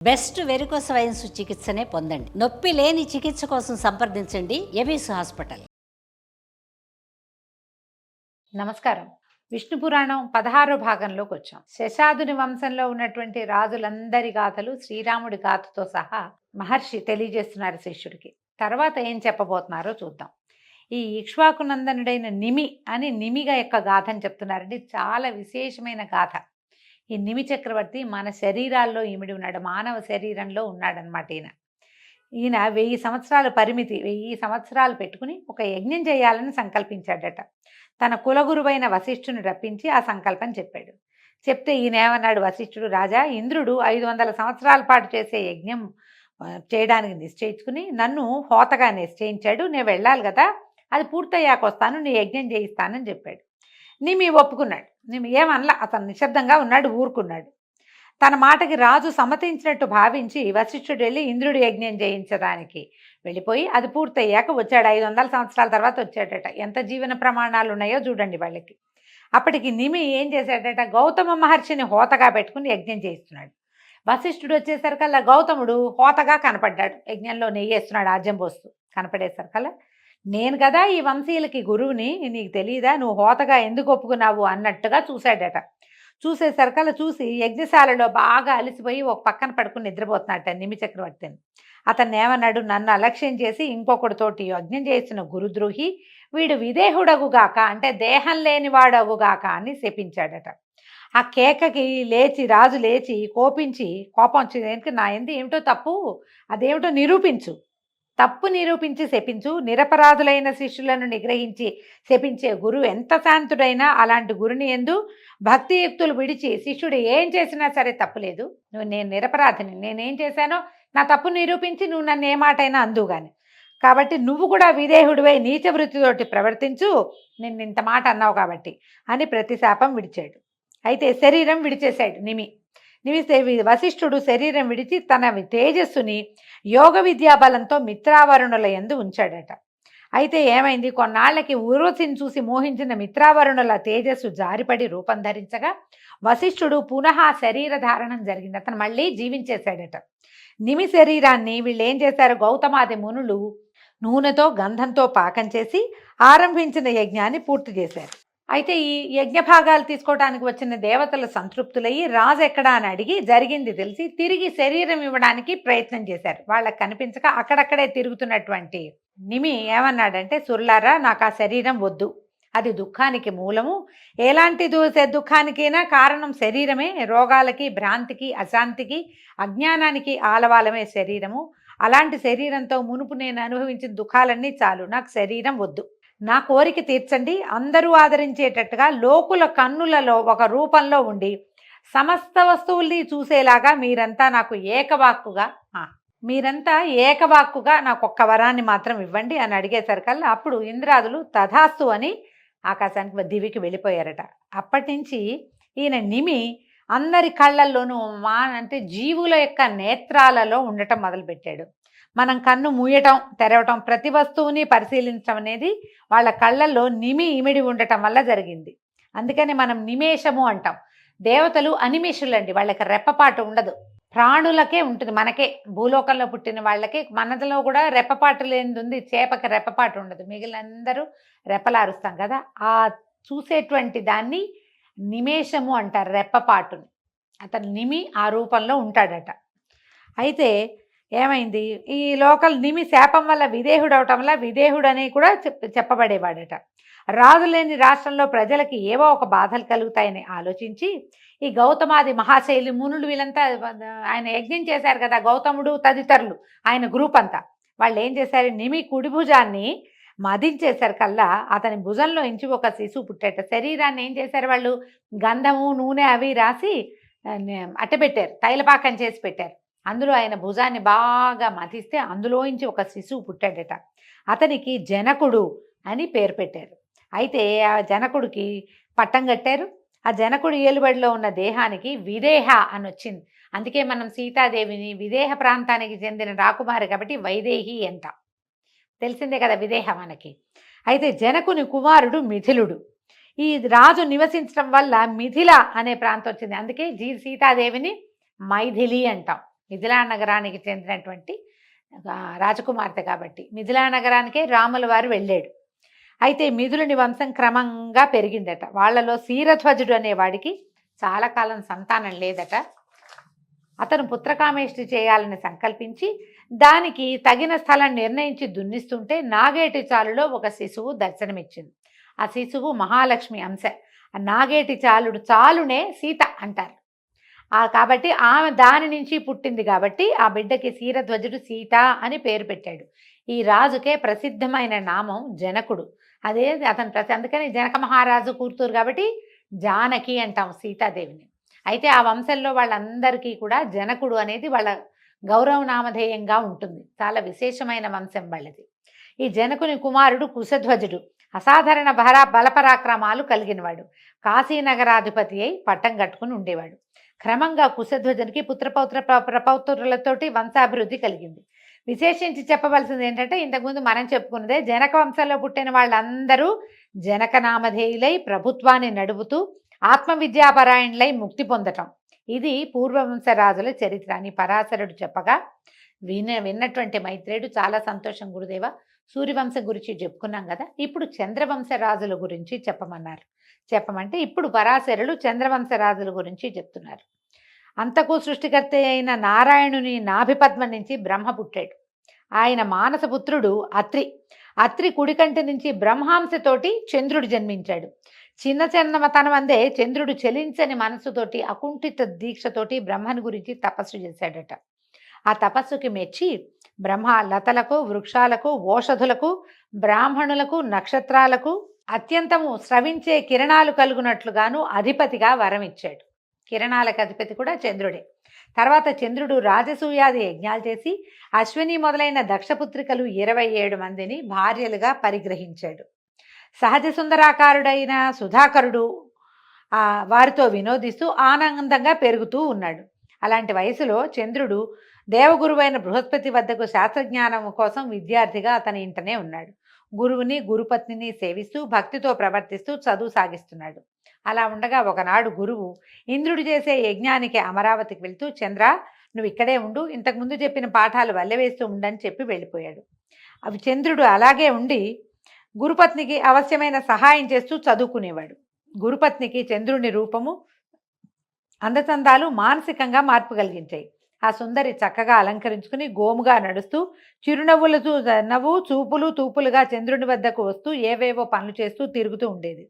Best varicose veins చికిత్సనే పొందండి. నొప్పి లేని చికిత్స కోసం సంప్రదించండి ఎవిస్ హాస్పిటల్. నమస్కారం. విష్ణు పురాణం 16వ భాగంలోకి వచ్చాం. శశాదుని వంశంలో ఉన్నటువంటి రాజులందరి గాథలు శ్రీరాముడి గాథతో సహా మహర్షి తెలియజేస్తున్నారు శిష్యుడికి. తర్వాత ఏం చెప్పబోతున్నారో చూద్దాం. ఈ ఇక్ష్వాకునందనుడైన నిమి అని నిమిగా యొక్క గాథని చెప్తున్నారండి. చాలా విశేషమైన గాథ. ఈ నిమి చక్రవర్తి మన శరీరాల్లో ఇమిడి ఉన్నాడు, మానవ శరీరంలో ఉన్నాడనమాట. ఈయన 1000 సంవత్సరాల పరిమితి, 1000 సంవత్సరాలు పెట్టుకుని ఒక యజ్ఞం చేయాలని సంకల్పించాడట. తన కులగురువైన వశిష్ఠుని రప్పించి ఆ సంకల్పం చెప్పాడు. చెప్తే ఈయన ఏమన్నాడు వశిష్ఠుడు, రాజా, ఇంద్రుడు 500 సంవత్సరాల పాటు చేసే యజ్ఞం చేయడానికి నిశ్చయించుకుని నన్ను హోతగా నిశ్చయించాడు. నేను వెళ్ళాలి కదా, అది పూర్తయ్యాక వస్తాను, నీ యజ్ఞం చేయిస్తానని చెప్పాడు. నిమి ఒప్పుకున్నాడు. నిమి ఏమనలా, అతను నిశ్శబ్దంగా ఉన్నాడు, ఊరుకున్నాడు. తన మాటకి రాజు సమ్మతించినట్టు భావించి వశిష్ఠుడు వెళ్ళి ఇంద్రుడి యజ్ఞం చేయించడానికి వెళ్ళిపోయి అది పూర్తయ్యాక వచ్చాడు. 500 సంవత్సరాల తర్వాత వచ్చాడట. ఎంత జీవన ప్రమాణాలు ఉన్నాయో చూడండి వాళ్ళకి. అప్పటికి నిమి ఏం చేశాడట, గౌతమ మహర్షిని హోతగా పెట్టుకుని యజ్ఞం చేయిస్తున్నాడు. వశిష్ఠుడు వచ్చేసరికల్లా గౌతముడు హోతగా కనపడ్డాడు, యజ్ఞంలో నెయ్యి వేస్తున్నాడు, ఆజ్యం పోస్తూ కనపడేసరికల్లా, నేను కదా ఈ వంశీయులకి గురువుని, నీకు తెలియదా, నువ్వు హోతగా ఎందుకు ఒప్పుకున్నావు అన్నట్టుగా చూశాడట. చూసేసరికల్లా చూసి యజ్ఞశాలలో బాగా అలసిపోయి ఒక పక్కన పడుకుని నిద్రపోతున్నట్ట నిమి చక్రవర్తిని. అతన్ని ఏమన్నాడు, నన్ను అలక్ష్యం చేసి ఇంకొకటితోటి యజ్ఞం చేసిన గురుద్రోహి, వీడు విదేహుడగుగాక, అంటే దేహం లేనివాడగుగాక అని శపించాడట. ఆ కేకకి రాజు లేచి కోపం వచ్చింది, నా ఎందు ఏమిటో తప్పు, అదేమిటో నిరూపించు, తప్పు నిరూపించి శపించు, నిరపరాధులైన శిష్యులను నిగ్రహించి శపించే గురువు ఎంత శాంతుడైనా అలాంటి గురుని యందు భక్తియుక్తులు విడిచి శిష్యుడు ఏం చేసినా సరే తప్పులేదు, నేను నిరపరాధిని, నేనేం చేశానో నా తప్పు నిరూపించి నువ్వు నన్ను ఏ మాటైనా అందుగాని, కాబట్టి నువ్వు కూడా విదేహుడివై నీచ వృత్తితోటి ప్రవర్తించు, నిన్ను ఇంత మాట అన్నావు కాబట్టి అని ప్రతిశాపం విడిచాడు. అయితే శరీరం విడిచేశాడు నిమి. వశిష్ఠుడు శరీరం విడిచి తన తేజస్సుని యోగ విద్యాబలంతో మిత్రావరుణుల యందు ఉంచాడట. అయితే ఏమైంది, కొన్నాళ్లకి ఊర్వశిని చూసి మోహించిన మిత్రావరుణుల తేజస్సు జారిపడి రూపం ధరించగా వశిష్ఠుడు పునః శరీర ధారణం జరిగింది. అతను మళ్ళీ జీవించేశాడట. నిమి శరీరాన్ని వీళ్ళు ఏం చేశారు, గౌతమాది మునులు నూనెతో గంధంతో పాకం చేసి ఆరంభించిన యజ్ఞాన్ని పూర్తి చేశారు. అయితే ఈ యజ్ఞ భాగాలు తీసుకోవడానికి వచ్చిన దేవతలు సంతృప్తులయ్యి రాజు ఎక్కడా అని అడిగి జరిగింది తెలిసి తిరిగి శరీరం ఇవ్వడానికి ప్రయత్నం చేశారు. వాళ్ళకి కనిపించక అక్కడక్కడే తిరుగుతున్నటువంటి నిమి ఏమన్నాడంటే, సుర్లారా, నాకు ఆ శరీరం వద్దు, అది దుఃఖానికి మూలము, ఎలాంటి దుఃఖానికైనా కారణం శరీరమే, రోగాలకి, భ్రాంతికి, అశాంతికి, అజ్ఞానానికి ఆలవాలమే శరీరము, అలాంటి శరీరంతో మునుపు నేను అనుభవించిన దుఃఖాలన్నీ చాలు, నాకు శరీరం వద్దు, నా కోరిక తీర్చండి, అందరూ ఆదరించేటట్టుగా లోకుల కన్నులలో ఒక రూపంలో ఉండి సమస్త వస్తువుల్ని చూసేలాగా మీరంతా ఏకవాక్కుగా నాకు ఒక్క వరాన్ని మాత్రం ఇవ్వండి అని అడిగేసరికల్లా అప్పుడు ఇంద్రాదులు తథాస్తు అని ఆకాశానికి దివికి వెళ్ళిపోయారట. అప్పటి నుంచి ఈయన నిమి అందరి కళ్ళల్లోనూ అంటే జీవుల యొక్క నేత్రాలలో ఉండటం మొదలుపెట్టాడు. మనం కన్ను మూయటం తెరవటం, ప్రతి వస్తువుని పరిశీలించడం అనేది వాళ్ళ కళ్ళల్లో నిమి ఇమిడి ఉండటం వల్ల జరిగింది. అందుకని మనం నిమేషము అంటాం. దేవతలు అనిమేషులండి, వాళ్ళకి రెప్పపాటు ఉండదు, ప్రాణులకే ఉంటుంది. మనకే భూలోకంలో పుట్టిన వాళ్ళకి, మనలో కూడా రెప్పపాటు లేనిది ఉంది, చేపకి రెప్పపాటు ఉండదు, మిగిలినందరూ రెప్పలారుస్తాం కదా, ఆ చూసేటువంటి దాన్ని నిమేషము అంటారు, రెప్పపాటుని. అతను నిమి ఆ రూపంలో ఉంటాడట. అయితే ఏమైంది, ఈ లోకల్ నిమి శాపం వల్ల విదేహుడు అవటం వల్ల విదేహుడని కూడా చెప్పబడేవాడట. రాజు లేని రాష్ట్రంలో ప్రజలకి ఏవో ఒక బాధలు కలుగుతాయని ఆలోచించి ఈ గౌతమాది మహాశైలి మునులు వీళ్ళంతా ఆయన యజ్ఞం చేశారు కదా, గౌతముడు తదితరులు ఆయన గ్రూప్ అంతా, వాళ్ళు ఏం చేశారు, నిమి కుడి భుజాన్ని మదించేశారు కల్లా అతని భుజంలో ఇంచి ఒక శిశువు పుట్టాట. శరీరాన్ని ఏం చేశారు వాళ్ళు, గంధము నూనె అవి రాసి అట్టబెట్టారు, తైలపాకం చేసి పెట్టారు. అందులో ఆయన భుజాన్ని బాగా మతిస్తే అందులోంచి ఒక శిశువు పుట్టాడట. అతనికి జనకుడు అని పేరు పెట్టారు. అయితే ఆ జనకుడికి పట్టం కట్టారు. ఆ జనకుడు ఏలుబడిలో ఉన్న దేహానికి విదేహ అని వచ్చింది. అందుకే మనం సీతాదేవిని విదేహ ప్రాంతానికి చెందిన రాకుమారి కాబట్టి వైదేహి అంట, తెలిసిందే కదా విదేహ మనకి. అయితే జనకుని కుమారుడు మిథిలుడు. ఈ రాజు నివసించడం వల్ల మిథిల అనే ప్రాంతం వచ్చింది. అందుకే సీతాదేవిని మైథిలి అంటాం. మిథిలా నగరానికి చెందినటువంటి రాజకుమార్తె కాబట్టి మిథిలా నగరానికే రాముల వారు వెళ్ళాడు. అయితే మిథులుని వంశం క్రమంగా పెరిగిందట. వాళ్ళలో శీరధ్వజుడు అనేవాడికి చాలా కాలం సంతానం లేదట. అతను పుత్రకామేష్టి చేయాలని సంకల్పించి దానికి తగిన స్థలం నిర్ణయించి దున్నిస్తుంటే నాగేటి చాలులో ఒక శిశువు దర్శనమిచ్చింది. ఆ శిశువు మహాలక్ష్మి అంశ. ఆ నాగేటి చాలునే సీత అంటారు. కాబట్టి ఆమె దాని నుంచి పుట్టింది కాబట్టి ఆ బిడ్డకి శీరధ్వజుడు సీత అని పేరు పెట్టాడు. ఈ రాజుకే ప్రసిద్ధమైన నామం జనకుడు. అదే అతను అందుకని జనక మహారాజు కూతురు కాబట్టి జానకి అంటాం సీతాదేవిని. అయితే ఆ వంశంలో వాళ్ళందరికీ కూడా జనకుడు అనేది వాళ్ళ గౌరవ నామధేయంగా ఉంటుంది. చాలా విశేషమైన వంశం వాళ్ళది. ఈ జనకుని కుమారుడు కుశధ్వజుడు అసాధారణ బలపరాక్రమాలు కలిగినవాడు. కాశీనగరాధిపతి అయి పట్టం కట్టుకుని ఉండేవాడు. క్రమంగా కుశధ్వజునికి ప్రపౌత్రులతోటి వంశాభివృద్ధి కలిగింది. విశేషించి చెప్పవలసింది ఏంటంటే ఇంతకుముందు మనం చెప్పుకున్నదే జనక వంశంలో పుట్టిన వాళ్ళందరూ జనక నామధేయులై ప్రభుత్వాన్ని నడుపుతూ ఆత్మవిద్యాపరాయణులై ముక్తి పొందటం. ఇది పూర్వవంశ రాజుల చరిత్ర అని పరాశరుడు చెప్పగా విన్నటువంటి మైత్రేయుడు చాలా సంతోషం గురుదేవ, సూర్యవంశం గురించి చెప్పుకున్నాం కదా, ఇప్పుడు చంద్రవంశ రాజుల గురించి చెప్పమంటే ఇప్పుడు పరాశరులు చంద్రవంశ రాజుల గురించి చెప్తున్నారు. అంతకు సృష్టికర్త అయిన నారాయణుని నాభిపద్మం నుంచి బ్రహ్మ పుట్టాడు. ఆయన మానసపుత్రుడు అత్రి కుడికంటి నుంచి బ్రహ్మాంశతోటి చంద్రుడు జన్మించాడు. చిన్నతనం అందే చంద్రుడు చలించని మనసుతోటి అకుంఠిత దీక్షతోటి బ్రహ్మను గురించి తపస్సు చేశాడట. ఆ తపస్సుకి మెచ్చి బ్రహ్మ లతలకు, వృక్షాలకు, ఓషధులకు, బ్రాహ్మణులకు, నక్షత్రాలకు అత్యంతము స్రవించే కిరణాలు కలుగునట్లుగాను అధిపతిగా వరం ఇచ్చాడు. కిరణాలకు అధిపతి కూడా చంద్రుడే. తర్వాత చంద్రుడు రాజసూయాది యజ్ఞాలు చేసి అశ్విని మొదలైన దక్షపుత్రికలు 27 మందిని భార్యలుగా పరిగ్రహించాడు. సహజ సుందరాకారుడైన సుధాకరుడు వారితో వినోదిస్తూ ఆనందంగా పెరుగుతూ ఉన్నాడు. అలాంటి వయసులో చంద్రుడు దేవగురువైన బృహస్పతి వద్దకు శాస్త్రజ్ఞానం కోసం విద్యార్థిగా అతని ఇంటనే ఉన్నాడు. గురువుని గురుపత్నిని సేవిస్తూ భక్తితో ప్రవర్తిస్తూ చదువు సాగిస్తున్నాడు. అలా ఉండగా ఒకనాడు గురువు ఇంద్రుడు చేసే యజ్ఞానికి అమరావతికి వెళ్తూ, చంద్ర నువ్వు ఇక్కడే ఉండు, ఇంతకుముందు చెప్పిన పాఠాలు వల్లెవేస్తూ ఉండని చెప్పి వెళ్ళిపోయాడు. అవి చంద్రుడు అలాగే ఉండి గురుపత్నికి అవశ్యమైన సహాయం చేస్తూ చదువుకునేవాడు. గురుపత్నికి చంద్రుని రూపము అందచందాలు మానసికంగా మార్పు కలిగించాయి. ఆ సుందరి చక్కగా అలంకరించుకుని గోముగా నడుస్తూ చిరునవ్వులు చూపులు తూపులుగా చంద్రుని వద్దకు వస్తూ ఏవేవో పనులు చేస్తూ తిరుగుతూ ఉండేది.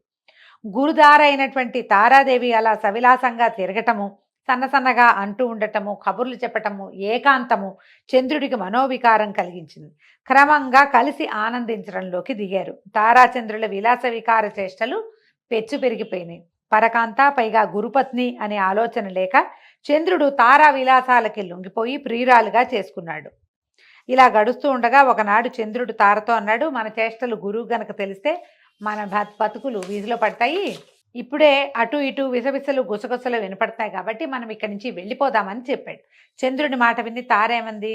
గురుదార అయినటువంటి తారాదేవి అలా సవిలాసంగా తిరగటము, సన్నసన్నగా అంటూ ఉండటము, కబుర్లు చెప్పటము, ఏకాంతము చంద్రుడికి మనోవికారం కలిగించింది. క్రమంగా కలిసి ఆనందించడంలోకి దిగారు. తారాచంద్రుల విలాస వికార చేష్టలు పెచ్చు పెరిగిపోయినాయి. పరకాంత పైగా గురుపత్ని అనే ఆలోచన లేక చంద్రుడు తారా విలాసాలకి లొంగిపోయి ప్రియురాలుగా చేసుకున్నాడు. ఇలా గడుస్తూ ఉండగా ఒకనాడు చంద్రుడు తారతో అన్నాడు, మన చేష్టలు గురువు గనక తెలిస్తే మన బతుకులు వీధిలో పడతాయి. ఇప్పుడే అటు ఇటు విసవిసలు గుసగుసలు వినపడతాయి కాబట్టి మనం ఇక్కడి నుంచి వెళ్ళిపోదామని చెప్పాడు. చంద్రుడి మాట విని తారేమంది,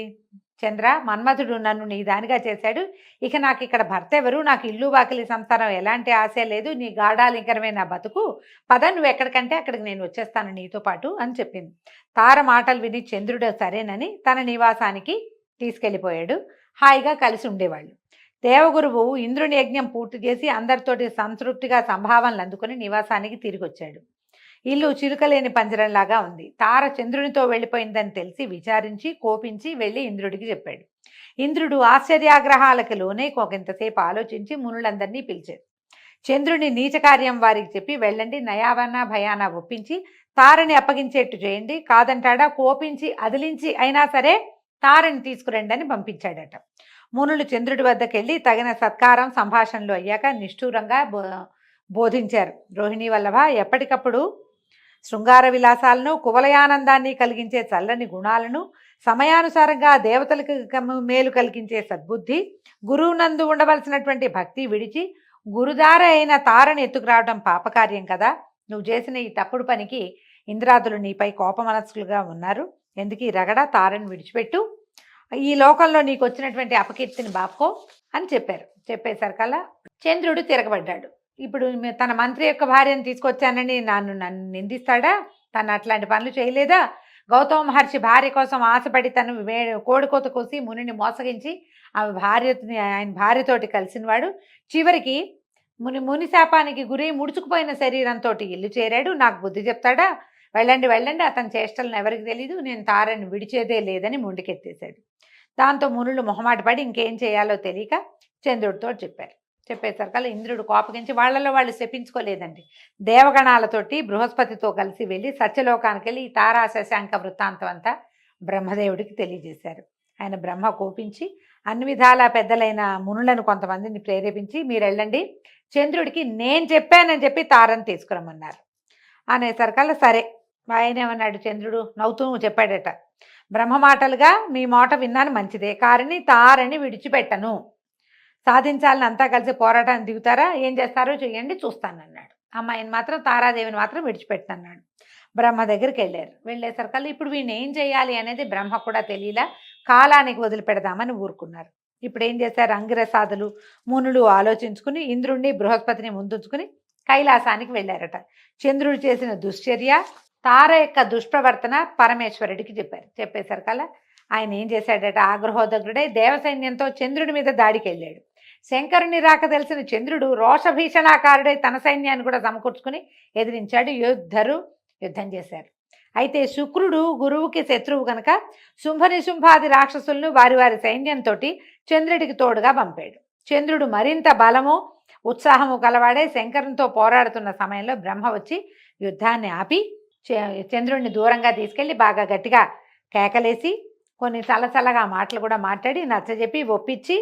చంద్ర మన్మథుడు నన్ను నీ దానిగా చేశాడు, ఇక నాకు ఇక్కడ భర్త ఎవరు, నాకు ఇల్లు వాకిలి సంసారం ఎలాంటి ఆశ లేదు, నీ గాఢాలింకరమే నా బతుకు, పద నువ్వు ఎక్కడికంటే అక్కడికి నేను వచ్చేస్తాను నీతో పాటు అని చెప్పింది. తార మాటలు విని చంద్రుడు సరేనని తన నివాసానికి తీసుకెళ్ళిపోయాడు. హాయిగా కలిసి ఉండేవాళ్ళు. దేవగురువు ఇంద్రుని యజ్ఞం పూర్తి చేసి అందరితోటి సంతృప్తిగా సంభావనలు అందుకుని నివాసానికి తిరిగి వచ్చాడు. ఇల్లు చిలుకలేని పంజరంలాగా ఉంది. తార చంద్రునితో వెళ్ళిపోయిందని తెలిసి విచారించి కోపించి వెళ్ళి ఇంద్రుడికి చెప్పాడు. ఇంద్రుడు ఆశ్చర్యాగ్రహాలకు లోనే ఒకంతసేపు ఆలోచించి మునులందరినీ పిలిచారు. చంద్రుని నీచకార్యం వారికి చెప్పి వెళ్ళండి, నయావన్న భయాన ఒప్పించి తారని అప్పగించేట్టు చేయండి, కాదంటాడా కోపించి అదిలించి అయినా సరే తారని తీసుకురండి అని పంపించాడట. మునులు చంద్రుడి వద్దకు వెళ్ళి తగిన సత్కారం సంభాషణలు అయ్యాక నిష్ఠూరంగా బోధించారు. రోహిణీ వల్లభ, ఎప్పటికప్పుడు శృంగార విలాసాలను కువలయానందాన్ని కలిగించే చల్లని గుణాలను, సమయానుసారంగా దేవతలకు మేలు కలిగించే సద్బుద్ధి, గురువునందు ఉండవలసినటువంటి భక్తి విడిచి గురుదార అయిన తారని ఎత్తుకురావడం పాపకార్యం కదా. నువ్వు చేసిన ఈ తప్పుడు పనికి ఇంద్రాదులు నీపై కోపమనస్కులుగా ఉన్నారు. ఎందుకు ఈ రగడ, తారని విడిచిపెట్టు, ఈ లోకంలో నీకు వచ్చినటువంటి అపకీర్తిని బాపుకో అని చెప్పారు. చెప్పేసరికల్లా చంద్రుడు తిరగబడ్డాడు. ఇప్పుడు తన మంత్రి యొక్క భార్యను తీసుకొచ్చానని నన్ను నిందిస్తాడా, తను అట్లాంటి పనులు చేయలేదా, గౌతమ మహర్షి భార్య కోసం ఆశపడి తను కోడికోత కోసి మునిని మోసగించి ఆయన భార్యతోటి కలిసినవాడు చివరికి ముని శాపానికి గురి ముడుచుకుపోయిన శరీరంతో ఇల్లు చేరాడు. నాకు బుద్ధి చెప్తాడా, వెళ్ళండి వెళ్ళండి, అతని చేష్టలను ఎవరికి తెలీదు, నేను తారని విడిచేదే లేదని ముందుకెత్తేశాడు. దాంతో మునులు మొహమాటపడి ఇంకేం చేయాలో తెలియక చంద్రుడితో చెప్పేసరికల్లా ఇంద్రుడు కోపగించి వాళ్ళలో వాళ్ళు శపించుకోలేదండి. దేవగణాలతోటి బృహస్పతితో కలిసి వెళ్ళి సత్యలోకానికి వెళ్ళి ఈ తారా శశాంక వృత్తాంతం అంతా బ్రహ్మదేవుడికి తెలియజేశారు. ఆయన బ్రహ్మ కోపించి అన్ని విధాల పెద్దలైన మునులను కొంతమందిని ప్రేరేపించి మీరు వెళ్ళండి, చంద్రుడికి నేను చెప్పానని చెప్పి తారని తీసుకురమ్మన్నారు. అనేసరికల్లా సరే ఆయన ఏమన్నాడు, చంద్రుడు నవ్వుతూ చెప్పాడట, బ్రహ్మ మాటలుగా మీ మాట విన్నాను మంచిదే, కానీ తారని విడిచిపెట్టను, సాధించాలని అంతా కలిసి పోరాటాన్ని దిగుతారా, ఏం చేస్తారో చెయ్యండి చూస్తానన్నాడు. అమ్మాయిని మాత్రం తారాదేవిని మాత్రం విడిచిపెట్టనన్నాడు. బ్రహ్మ దగ్గరికి వెళ్ళేసరికల్లా ఇప్పుడు వీడిని ఏం చేయాలి అనేది బ్రహ్మ కూడా తెలియలా, కాలానికి వదిలిపెడదామని ఊరుకున్నారు. ఇప్పుడు ఏం చేశారు, అంగిరసాదులు మునులు ఆలోచించుకుని ఇంద్రుణ్ణి బృహస్పతిని ముందుంచుకుని కైలాసానికి వెళ్ళారట. చంద్రుడు చేసిన దుశ్చర్య, తార యొక్క దుష్ప్రవర్తన పరమేశ్వరుడికి చెప్పేసరికల్లా ఆయన ఏం చేశాడట, ఆగ్రహోదగ్రుడై దేవసైన్యంతో చంద్రుడి మీద దాడికి వెళ్ళాడు. శంకరుని రాక తెలిసిన చంద్రుడు రోషభీషణాకారుడై తన సైన్యాన్ని కూడా సమకూర్చుకుని ఎదిరించాడు. యుద్ధం చేశారు. అయితే శుక్రుడు గురువుకి శత్రువు కనుక శుంభాది రాక్షసులను వారి వారి సైన్యంతో చంద్రుడికి తోడుగా పంపాడు. చంద్రుడు మరింత బలము ఉత్సాహము కలవాడే శంకరునితో పోరాడుతున్న సమయంలో బ్రహ్మ వచ్చి యుద్ధాన్ని ఆపి చంద్రుడిని దూరంగా తీసుకెళ్లి బాగా గట్టిగా కేకలేసి కొన్ని చల్లచల్లగా మాటలు కూడా మాట్లాడి నచ్చజెప్పి ఒప్పించి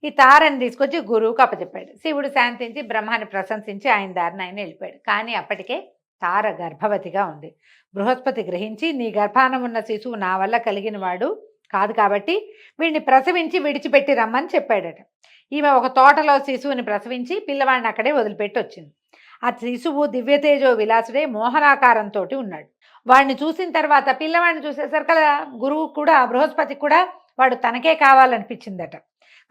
ఈ తారని తీసుకొచ్చి గురువుకు అప్పచెప్పాడు. శివుడు శాంతించి బ్రహ్మాన్ని ప్రశంసించి ఆయన దారిని ఆయన వెళ్ళిపోయాడు. కానీ అప్పటికే తార గర్భవతిగా ఉంది. బృహస్పతి గ్రహించి నీ గర్భాన ఉన్న శిశువు నా వల్ల కలిగిన వాడు కాదు కాబట్టి వీడిని ప్రసవించి విడిచిపెట్టి రమ్మని చెప్పాడట. ఈమె ఒక తోటలో శిశువుని ప్రసవించి పిల్లవాడిని అక్కడే వదిలిపెట్టి వచ్చింది. ఆ శిశువు దివ్యతేజో విలాసుడే మోహనాకారంతో ఉన్నాడు. వాడిని చూసిన తర్వాత పిల్లవాడిని చూసేసరికల్లా గురువు కూడా బృహస్పతికి కూడా వాడు తనకే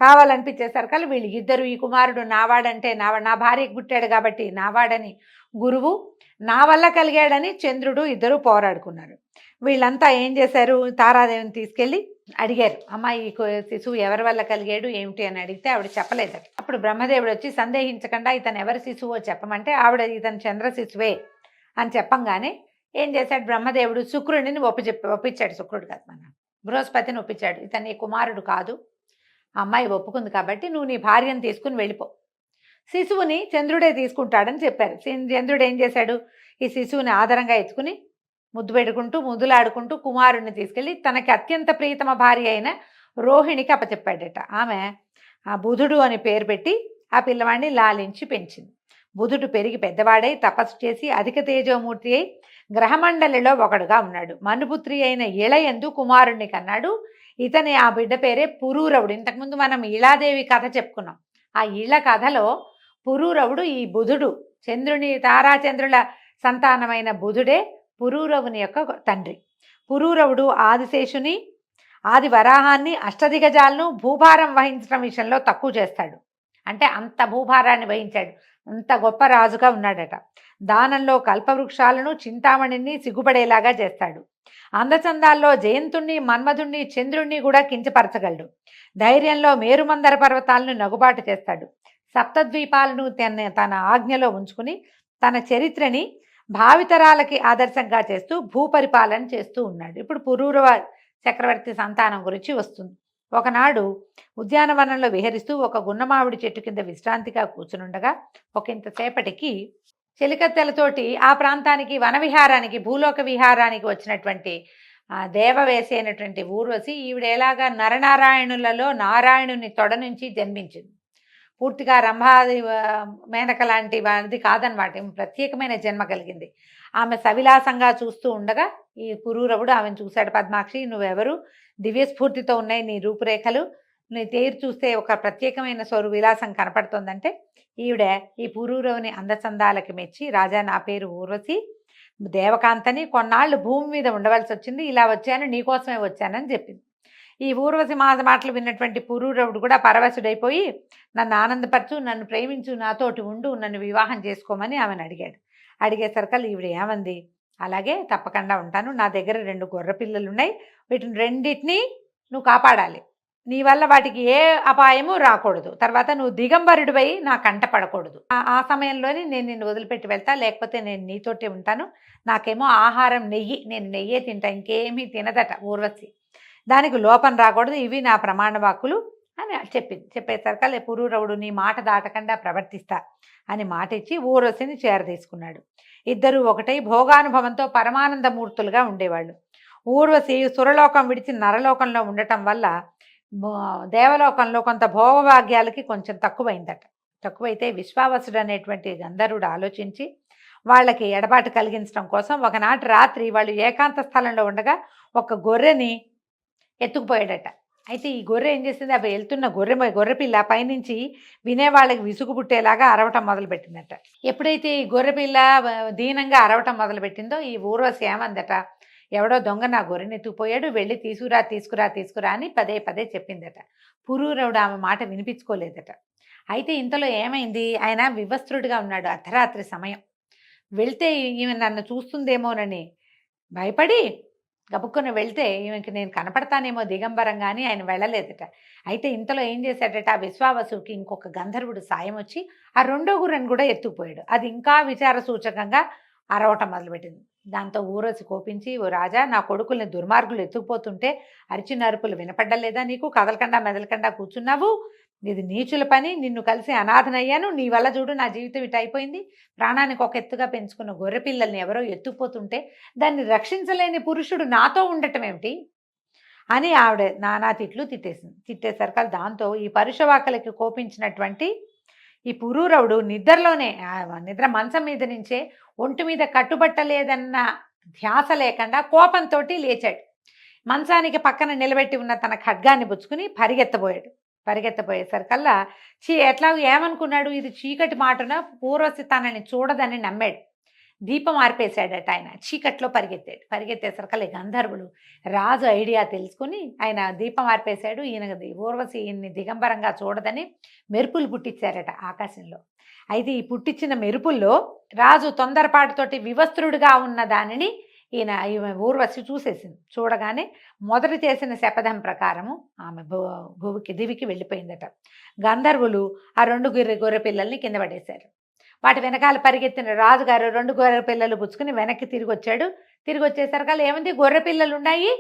కావాలనిపించేసరికల్లా వీళ్ళు ఇద్దరు ఈ కుమారుడు నావాడంటే నా భార్యకు పుట్టాడు కాబట్టి నావాడని గురువు, నా వల్ల కలిగాడని చంద్రుడు ఇద్దరు పోరాడుకున్నారు. వీళ్ళంతా ఏం చేశారు, తారాదేవిని తీసుకెళ్ళి అడిగారు, అమ్మ ఈ శిశువు ఎవరి వల్ల కలిగాడు ఏమిటి అని అడిగితే ఆవిడ చెప్పలేదట. అప్పుడు బ్రహ్మదేవుడు వచ్చి సందేహించకుండా ఇతను ఎవరి శిశువో చెప్పమంటే ఆవిడ ఇతను చంద్ర శిశువే అని చెప్పంగానే ఏం చేశాడు బ్రహ్మదేవుడు, శుక్రుడిని ఒప్పించాడు. శుక్రుడు కాదు, మన బృహస్పతిని ఒప్పించాడు. ఇతను నీ కుమారుడు కాదు, అమ్మాయి ఒప్పుకుంది కాబట్టి నువ్వు నీ భార్యను తీసుకుని వెళ్ళిపో, శిశువుని చంద్రుడే తీసుకుంటాడని చెప్పారు. చంద్రుడు ఏం చేశాడు, ఈ శిశువుని ఆదరంగా ఎత్తుకుని ముద్దులాడుకుంటూ కుమారుడిని తీసుకెళ్ళి తనకి అత్యంత ప్రియతమ భార్య అయిన రోహిణికి అప్పచెప్పాడట. ఆమె ఆ బుధుడు అని పేరు పెట్టి ఆ పిల్లవాడిని లాలించి పెంచింది. బుధుడు పెరిగి పెద్దవాడై తపస్సు చేసి అధిక తేజోమూర్తి అయి గ్రహమండలిలో ఒకడుగా ఉన్నాడు. మనుపుత్రి అయిన ఇళయందు కుమారుణ్ణి కన్నాడు. ఇతని ఆ బిడ్డ పేరే పురూరవుడు. ఇంతకుముందు మనం ఇళాదేవి కథ చెప్పుకున్నాం. ఆ ఇళ కథలో పురూరవుడు ఈ బుధుడు, తారాచంద్రుల సంతానమైన బుధుడే పురూరవుని యొక్క తండ్రి. పురూరవుడు ఆదిశేషుని, ఆది వరాహాన్ని, అష్టదిగజాలను భూభారం వహించడం విషయంలో తక్కువ చేస్తాడు. అంటే అంత భూభారాన్ని వహించాడు, అంత గొప్ప రాజుగా ఉన్నాడట. దానంలో కల్పవృక్షాలను, చింతామణిని సిగ్గుపడేలాగా చేస్తాడు. అందచందాల్లో జయంతుణ్ణి, మన్మధుణ్ణి, చంద్రుణ్ణి కూడా కించపరచగలడు. ధైర్యంలో మేరుమందర పర్వతాలను నగుబాటు చేస్తాడు. సప్తద్వీపాలను తన ఆజ్ఞలో ఉంచుకుని తన చరిత్రని భావితరాలకి ఆదర్శంగా చేస్తూ భూపరిపాలన చేస్తూ ఉన్నాడు. ఇప్పుడు పురూరవ చక్రవర్తి సంతానం గురించి వస్తుంది. ఒకనాడు ఉద్యానవనంలో విహరిస్తూ ఒక గున్నమావిడి చెట్టు కింద విశ్రాంతిగా కూర్చునుండగా ఒకంతసేపటికి చెలికత్తెలతోటి ఆ ప్రాంతానికి వనవిహారానికి, భూలోక విహారానికి వచ్చినటువంటి దేవవేసి అయినటువంటి ఊర్వశి, ఈవిడ ఎలాగా నరనారాయణులలో నారాయణుని తొడ నుంచి జన్మించింది. పూర్తిగా రంభాది మేనక లాంటి వాడిది కాదనమాట, ప్రత్యేకమైన జన్మ కలిగింది. ఆమె సవిలాసంగా చూస్తూ ఉండగా ఈ పురూరవుడు ఆమెను చూశాడు. పద్మాక్షి, నువ్వెవరు, దివ్యస్ఫూర్తితో ఉన్నాయి నీ రూపురేఖలు, నీ తేరు చూస్తే ఒక ప్రత్యేకమైన విలాసం కనపడుతోందంటే ఈవిడ ఈ పురూరవుని అందచందాలకి మెచ్చి, రాజా నా పేరు ఊర్వశి, దేవకాంతని, కొన్నాళ్ళు భూమి మీద ఉండవలసి వచ్చింది, ఇలా వచ్చాను, నీకోసమే వచ్చానని చెప్పింది. ఈ ఊర్వశి మాటలు విన్నటువంటి పురూరవుడు కూడా పరవశుడైపోయి నన్ను ఆనందపరచు, నన్ను ప్రేమించు, నాతోటి ఉండు, నన్ను వివాహం చేసుకోమని ఆమెను అడిగాడు. అడిగేసరికల్లా ఈవిడ ఏమంది, అలాగే తప్పకుండా ఉంటాను. నా దగ్గర 2 గొర్రె పిల్లలు ఉన్నాయి. వీటిని రెండిటిని నువ్వు కాపాడాలి. నీ వల్ల వాటికి ఏ అపాయము రాకూడదు. తర్వాత నువ్వు దిగంబరుడివై నా కంట పడకూడదు. ఆ సమయంలోనే నేను నిన్ను వదిలిపెట్టి వెళ్తా, లేకపోతే నేను నీతోటే ఉంటాను. నాకేమో ఆహారం నెయ్యి, నేను నెయ్యే తింటా, ఇంకేమీ తినదట ఊర్వశి. దానికి లోపం రాకూడదు, ఇవి నా ప్రమాణ వాక్కులు అని చెప్పింది. చెప్పేసరికి పురూరవుడు నీ మాట దాటకుండా ప్రవర్తిస్తా అని మాట ఇచ్చి ఊర్వశిని చేరదీసుకున్నాడు. ఇద్దరూ ఒకటై భోగానుభవంతో పరమానందమూర్తులుగా ఉండేవాళ్ళు. ఊర్వశి సురలోకం విడిచి నరలోకంలో ఉండటం వల్ల దేవలోకంలో కొంత భోగభాగ్యాలకి కొంచెం తక్కువైతే విశ్వావసుడు అనేటువంటి గంధర్వుడు ఆలోచించి వాళ్ళకి ఎడబాటు కలిగించడం కోసం ఒకనాటి రాత్రి వాళ్ళు ఏకాంత స్థలంలో ఉండగా ఒక గొర్రెని ఎత్తుకుపోయాడట. అయితే ఈ గొర్రె ఏం చేసింది, అవి వెళ్తున్న గొర్రెపిల్ల పైనుంచి వినేవాళ్ళకి విసుగు పుట్టేలాగా అరవటం మొదలుపెట్టిందట. ఎప్పుడైతే ఈ గొర్రెపిల్ల దీనంగా అరవటం మొదలుపెట్టిందో ఈ ఊర్వశి ఏమందట, ఎవడో దొంగ నా గొర్రెని ఎత్తుకుపోయాడు, వెళ్ళి తీసుకురా అని పదే చెప్పిందట. పురూరవుడు ఆమె మాట వినిపించుకోలేదట. అయితే ఇంతలో ఏమైంది, ఆయన వివస్త్రుడిగా ఉన్నాడు. అర్ధరాత్రి సమయం. వెళ్తే ఈమె నన్ను చూస్తుందేమోనని భయపడి గబుక్కుని వెళ్తే ఈమెకి నేను కనపడతానేమో దిగంబరంగా అని ఆయన వెళ్ళలేదట. అయితే ఇంతలో ఏం చేశాడట, ఆ విశ్వావసుకి ఇంకొక గంధర్వుడు సాయం వచ్చి ఆ 2వ గుర్రెని కూడా ఎత్తుకుపోయాడు. అది ఇంకా విచార సూచకంగా అరవటం మొదలుపెట్టింది. దాంతో ఊర్వశి కోపించి, ఓ రాజా, నా కొడుకుల్ని దుర్మార్గులు ఎత్తుకుపోతుంటే అరిచిన అరుపులు వినపడ్డలేదా నీకు? కదలకుండా మెదలకుండా కూర్చున్నావు. ఇది నీచుల పని. నిన్ను కలిసి అనాథనయ్యాను. నీ వల్ల చూడు నా జీవితం ఇటు అయిపోయింది. ప్రాణానికి ఒక ఎత్తుగా పెంచుకున్న గొర్రె పిల్లల్ని ఎవరో ఎత్తుకుపోతుంటే దాన్ని రక్షించలేని పురుషుడు నాతో ఉండటం ఏమిటి అని ఆవిడ నానా తిట్లు తిట్టేసరికి దాంతో ఈ పరుషవాకలకి కోపించినటువంటి ఈ పురూరవుడు నిద్ర మంచం మీద నుంచే ఒంటి మీద కట్టుబట్టలేదన్న ధ్యాస లేకుండా కోపంతో లేచాడు. మంచానికి పక్కన నిలబెట్టి ఉన్న తన ఖడ్గాన్ని పుచ్చుకుని పరిగెత్తబోయేసరికల్లా ఎట్లా ఏమనుకున్నాడు, ఇది చీకటి మాటున ఊర్వశి తనని చూడదని నమ్మాడు. దీపం ఆర్పేశాడట. ఆయన చీకట్లో పరిగెత్తేసరికల్లా గంధర్వులు రాజు ఐడియా తెలుసుకుని ఆయన దీపం ఆర్పేశాడు. ఊర్వశి ఈయన్ని దిగంబరంగా చూడదని మెరుపులు పుట్టించారట ఆకాశంలో. అయితే ఈ పుట్టించిన మెరుపుల్లో రాజు తొందరపాటుతోటి వివస్త్రుడిగా ఉన్న దానిని ఈమె ఊర్వశి చూసేసింది. చూడగానే మొదట చేసిన శపథం ప్రకారము ఆమె దివికి వెళ్ళిపోయిందట. గంధర్వులు ఆ 2 గొర్రె పిల్లల్ని కింద పడేశారు. వాటి వెనకాల పరిగెత్తిన రాజుగారు 2 గొర్రె పిల్లలు పుచ్చుకుని వెనక్కి తిరిగి వచ్చాడు. తిరిగి వచ్చేసరికి ఏమైంది, గొర్రె పిల్లలు ఉన్నాయి,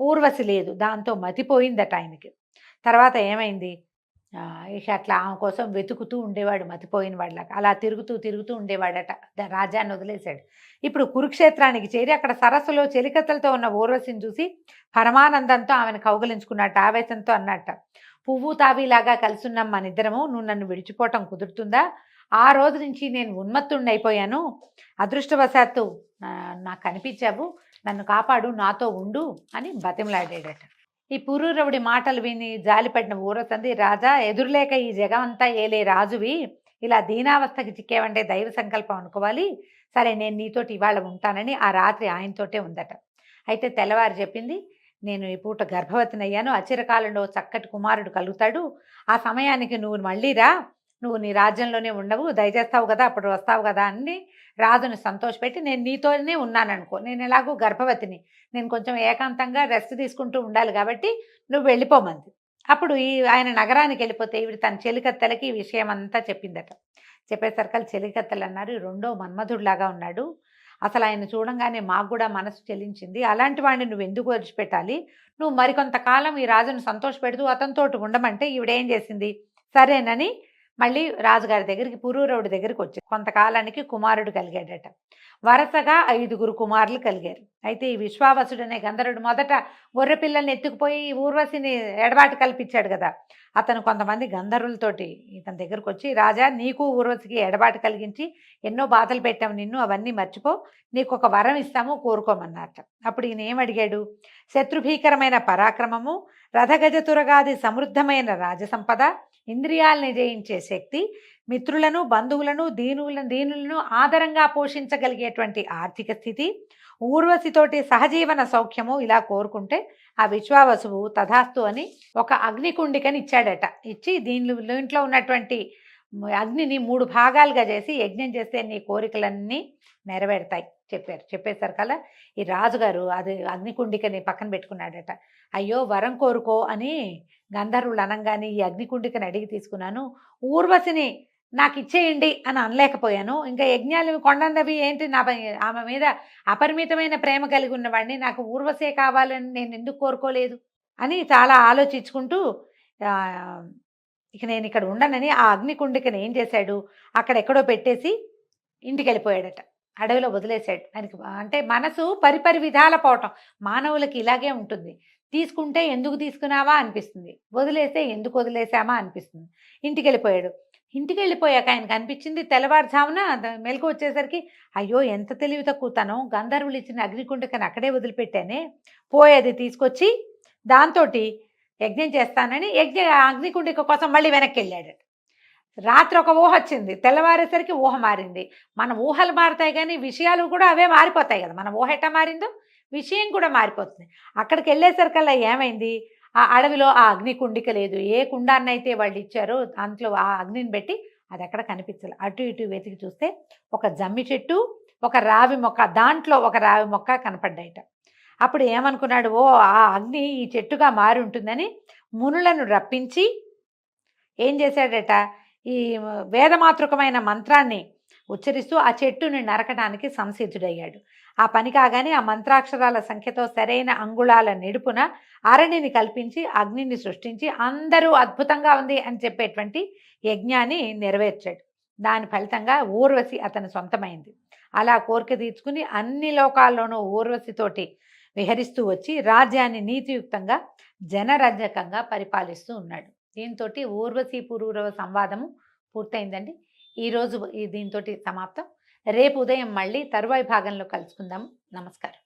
ఊర్వశి లేదు. దాంతో మతిపోయిందట ఆయనకి. తర్వాత ఏమైంది, ఇక అట్లా ఆమె కోసం వెతుకుతూ ఉండేవాడు మతిపోయిన వాళ్ళకి. అలా తిరుగుతూ ఉండేవాడట. రాజ్యాన్ని వదిలేశాడు. ఇప్పుడు కురుక్షేత్రానికి చేరి అక్కడ సరస్సులో చెలికత్తలతో ఉన్న ఊర్వశిని చూసి పరమానందంతో ఆమెను కౌగలించుకున్నట్టు ఆవేశంతో అన్నట్ట, పువ్వు తాబీలాగా కలిసున్నాం మన ఇద్దరము, నువ్వు నన్ను విడిచిపోవటం కుదురుతుందా? ఆ రోజు నుంచి నేను ఉన్మత్తుడిని అయిపోయాను. అదృష్టవశాత్తు నాకు కనిపించావు, నన్ను కాపాడు, నాతో ఉండు అని బతిమలాడాడట. ఈ పురూరవుడి మాటలు విని జాలిపడిన ఊరసంది, రాజా, ఎదురులేక ఈ జగమంతా ఏలే రాజువి, ఇలా దీనావస్థకి చిక్కేవంటే దైవ సంకల్పం అనుకోవాలి. సరే, నేను నీతోటి ఇవాళ ఉంటానని ఆ రాత్రి ఆయనతోటే ఉందట. అయితే తెల్లవారు చెప్పింది, నేను ఈ పూట గర్భవతినయ్యాను, అచిరకాలంలో చక్కటి కుమారుడు కలుగుతాడు. ఆ సమయానికి నువ్వు మళ్ళీ రా, నువ్వు నీ రాజ్యంలోనే ఉండవు, దయచేస్తావు కదా, అప్పుడు వస్తావు కదా అని రాజుని సంతోషపెట్టి, నేను నీతోనే ఉన్నాననుకో, నేను ఎలాగూ గర్భవతిని, నేను కొంచెం ఏకాంతంగా రెస్ట్ తీసుకుంటూ ఉండాలి కాబట్టి నువ్వు వెళ్ళిపోమంది. అప్పుడు ఆయన నగరానికి వెళ్ళిపోతే ఈవిడ తన చెలికత్తెలకి ఈ విషయం అంతా చెప్పిందట. చెప్పేసరికి చెలికత్తెలు అన్నారు, 2వ మన్మధుడిలాగా ఉన్నాడు, అసలు ఆయన చూడంగానే మాకు కూడా మనసు చెలించింది, అలాంటి వాడిని నువ్వు ఎందుకు వదిలిపెట్టాలి, నువ్వు మరికొంతకాలం ఈ రాజును సంతోషపెడుతూ అతనితోటి ఉండమంటే ఈవిడేం చేసింది, సరేనని మళ్ళీ రాజుగారి దగ్గరికి, పురూరవుడి దగ్గరికి వచ్చి కొంతకాలానికి కుమారుడు కలిగాడట. వరుసగా 5 కుమారులు కలిగారు. అయితే ఈ విశ్వావసుడు అనే గంధర్వుడు మొదట గొర్రె పిల్లల్ని ఎత్తుకుపోయి ఊర్వశిని ఎడబాటు కల్పించాడు కదా, అతను కొంతమంది గంధర్వులతోటి ఇతని దగ్గరకు వచ్చి, రాజా, నీకు ఊర్వశికి ఎడబాటు కలిగించి ఎన్నో బాధలు పెట్టాము నిన్ను, అవన్నీ మర్చిపో, నీకు ఒక వరం ఇస్తాము, కోరుకోమన్నట్ట. అప్పుడు ఈయన ఏమడిగాడు, శత్రుభీకరమైన పరాక్రమము, రథగజతురగాది సమృద్ధమైన రాజసంపద, ఇంద్రియాలని జయించే శక్తి, మిత్రులను బంధువులను దీనులను ఆదరంగా పోషించగలిగేటువంటి ఆర్థిక స్థితి, ఊర్వశితోటి సహజీవన సౌఖ్యము ఇలా కోరుకుంటే ఆ విశ్వావసువు తథాస్తు అని ఒక అగ్నికుండికని ఇచ్చాడట. ఇచ్చి దీంట్లో ఉన్నటువంటి అగ్నిని 3 భాగాలుగా చేసి యజ్ఞం చేస్తే నీ కోరికలన్నీ నెరవేరుతాయి చెప్పేశారు కదా. ఈ రాజుగారు అది అగ్నికుండికని పక్కన పెట్టుకున్నాడట. అయ్యో వరం కోరుకో అని గంధర్వులు అనంగానే ఈ అగ్నికుండికని అడిగి తీసుకున్నాను. ఊర్వశిని నాకు ఇచ్చేయండి అని అనలేకపోయాను. ఇంకా యజ్ఞాలు కొండన్నవి ఏంటి, ఆమె మీద అపరిమితమైన ప్రేమ కలిగి ఉన్నవాడిని, నాకు ఊర్వశే కావాలని నేను ఎందుకు కోరుకోలేదు అని చాలా ఆలోచించుకుంటూ ఇక నేను ఇక్కడ ఉండనని ఆ అగ్నికుండికని ఏం చేశాడు, అక్కడెక్కడో పెట్టేసి ఇంటికి వెళ్ళిపోయాడట. అడవిలో వదిలేశాడు. ఆయనకి అంటే మనసు పరిపరి విధాల పోవటం మానవులకి ఇలాగే ఉంటుంది. తీసుకుంటే ఎందుకు తీసుకున్నావా అనిపిస్తుంది, వదిలేస్తే ఎందుకు వదిలేసామా అనిపిస్తుంది. ఇంటికి వెళ్ళిపోయాడు. ఇంటికి వెళ్ళిపోయాక ఆయనకు అనిపించింది తెల్లవారుజామున మెలకు వచ్చేసరికి, అయ్యో ఎంత తెలివి తక్కువ తను, గంధర్వులు ఇచ్చిన అగ్నికుండికని అక్కడే వదిలిపెట్టానే, పోయేది తీసుకొచ్చి దాంతో యజ్ఞం చేస్తానని అగ్నికుండిక కోసం మళ్ళీ వెనక్కి వెళ్ళాడు. రాత్రి ఒక ఊహ వచ్చింది, తెల్లవారేసరికి ఊహ మారింది. మన ఊహలు మారుతాయి కానీ విషయాలు కూడా అవే మారిపోతాయి కదా. మన ఊహ ఎట్టా మారిందో విషయం కూడా మారిపోతుంది. అక్కడికి వెళ్ళేసరికల్లా ఏమైంది, ఆ అడవిలో ఆ అగ్నికుండిక లేదు. ఏ కుండాన్నైతే వాళ్ళు ఇచ్చారో దాంట్లో ఆ అగ్నిని పెట్టి అది ఎక్కడ కనిపించాలి. అటు ఇటు వెతికి చూస్తే ఒక జమ్మి చెట్టు, ఒక రావి మొక్క, దాంట్లో ఒక రావి మొక్క కనపడ్డాయిట. అప్పుడు ఏమనుకున్నాడు, ఓ ఆ అగ్ని ఈ చెట్టుగా మారి ఉంటుందని మునులను రప్పించి ఏం చేశాడట, ఈ వేదమాతృకమైన మంత్రాన్ని ఉచ్చరిస్తూ ఆ చెట్టుని నరకడానికి సంసిద్ధుడయ్యాడు. ఆ పని కాగానే ఆ మంత్రాక్షరాల సంఖ్యతో సరైన అంగుళాల నిడుపున అరణిని కల్పించి అగ్నిని సృష్టించి అందరూ అద్భుతంగా ఉంది అని చెప్పేటువంటి యజ్ఞాన్ని నెరవేర్చాడు. దాని ఫలితంగా ఊర్వశి అతని సొంతమైంది. అలా కోరిక తీర్చుకుని అన్ని లోకాల్లోనూ ఊర్వశితోటి విహరిస్తూ వచ్చి రాజ్యాన్ని నీతియుక్తంగా జనరంజకంగా పరిపాలిస్తూ ఉన్నాడు. దీంతో ఊర్వశీ పురూరవ సంవాదము పూర్తయిందండి. ఈరోజు దీంతో సమాప్తం. రేపు ఉదయం మళ్ళీ తరువాయి భాగంలో కలుసుకుందాము. నమస్కారం.